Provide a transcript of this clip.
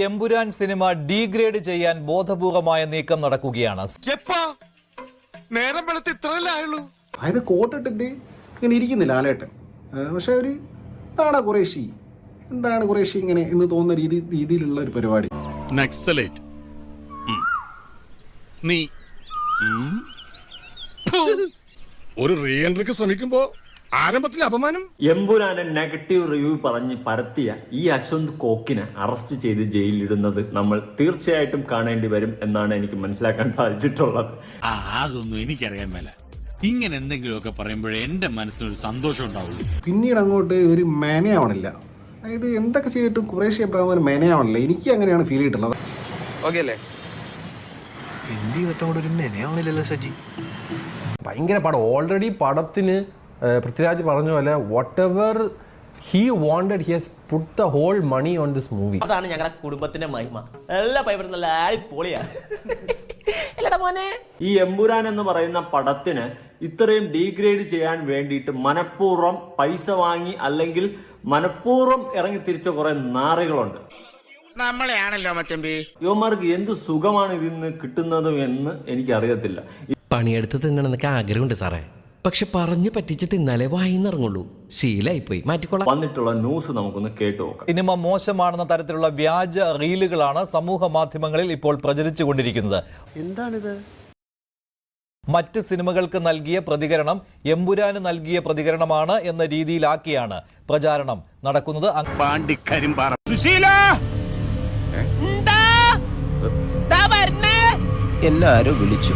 Empuraan cinema degrade ചെയ്യാൻ ബോധപൂർവമായ നീക്കം നടക്കുകയാണ്. നേരം വെളുത്ത് ഇത്രയല്ലേ ആയുള്ളൂ. അതായത് കോട്ടിട്ടിട്ട് ഇങ്ങനെ ഇരിക്കുന്നില്ല ലാലേട്ടൻ. പക്ഷെ ഒരു എന്താണ് ഖുറേഷി ഇങ്ങനെ എന്ന് തോന്നുന്ന രീതിയിലുള്ള ഒരു പരിപാടി. നക്സലേറ്റ് നീ ഒരു റീ എൻട്രിക്ക് ശ്രമിക്കുമ്പോ ആരംഭത്തിൽ അപമാനം. എമ്പുരാനെ നെഗറ്റീവ് റിവ്യൂ പറഞ്ഞ് പരത്തിയ ഈ അശ്വന്ത് കോക്കിനെ അറസ്റ്റ് ചെയ്ത് ജയിലിലിടുന്നത് നമ്മൾ തീർച്ചയായിട്ടും കാണേണ്ടി വരും എന്നാണ് എനിക്ക് മനസ്സിലാക്കാൻ സാധിച്ചിട്ടുള്ളത്. അതൊന്നും എനിക്കറിയാൻ മേല. ഇങ്ങനെ എന്തെങ്കിലുമൊക്കെ പറയുമ്പോഴേ എന്റെ മനസ്സിനൊരു സന്തോഷം ഉണ്ടാവുള്ളൂ. പിന്നീട് അങ്ങോട്ട് ഒരു മേനയാവണില്ല. അതായത് എന്തൊക്കെ ചെയ്തിട്ടും ഖുറേഷി അബ്രഹാം മേനയാവണില്ല. എനിക്ക് അങ്ങനെയാണ് ഫീൽ ചെയ്തിട്ടുള്ളത്. ഓക്കെ അല്ലേ? എന്ത് ചെയ്തിട്ടും കൂടെ ഒരു മെനയാവണില്ലല്ലോ സജി. ഭയങ്കര പടം. ഓൾറെഡി പടത്തിന് പൃഥ്വിരാജ് പറഞ്ഞ പോലെ whatever he wanted he has put the whole money on this movie. അതാണ് ഞങ്ങളുടെ കുടുംബത്തിന്റെ മഹിമ. എല്ലാ പൈപ്പറും നല്ല അടിപൊളിയാ. ഈ എമ്പുരാൻ എന്ന് പറയുന്ന പടത്തിന് ഇത്രയും ഡീഗ്രേഡ് ചെയ്യാൻ വേണ്ടിയിട്ട് മനഃപൂർവ്വം പൈസ വാങ്ങി അല്ലെങ്കിൽ മനഃപൂർവ്വം ഇറങ്ങി തിരിച്ച കുറെ നാറികളുണ്ട്. നമ്മളെയാണല്ലോ മച്ചമ്പി. യുവമാർക്ക് എന്ത് സുഖമാണ് ഇതിന്ന് കിട്ടുന്നത് എന്ന് എനിക്കറിയത്തില്ല. പണിയെടുത്ത് തിന്നണമെന്നൊക്കെ ആഗ്രഹമുണ്ട് സാറേ, പക്ഷെ പറഞ്ഞു പറ്റിച്ച് തിന്നാലേ വായിന്നിറങ്ങുള്ളൂ. ശീലായിപ്പോയി, മാറ്റിക്കൊള്ളാം. വന്നിട്ടുള്ള ന്യൂസ് നമുക്കൊന്ന് കേട്ടു നോക്കാം. സിനിമ മോശമാണെന്ന തരത്തിലുള്ള വ്യാജ റീലുകളാണ് സമൂഹ മാധ്യമങ്ങളിൽ ഇപ്പോൾ പ്രചരിച്ചുകൊണ്ടിരിക്കുന്നത്. എന്താണിത്? മറ്റ് സിനിമകൾക്ക് നൽകിയ പ്രതികരണം എമ്പുരാന് നൽകിയ പ്രതികരണമാണ് എന്ന രീതിയിലാക്കിയാണ് പ്രചാരണം നടക്കുന്നത്. എല്ലാരും വിളിച്ചു.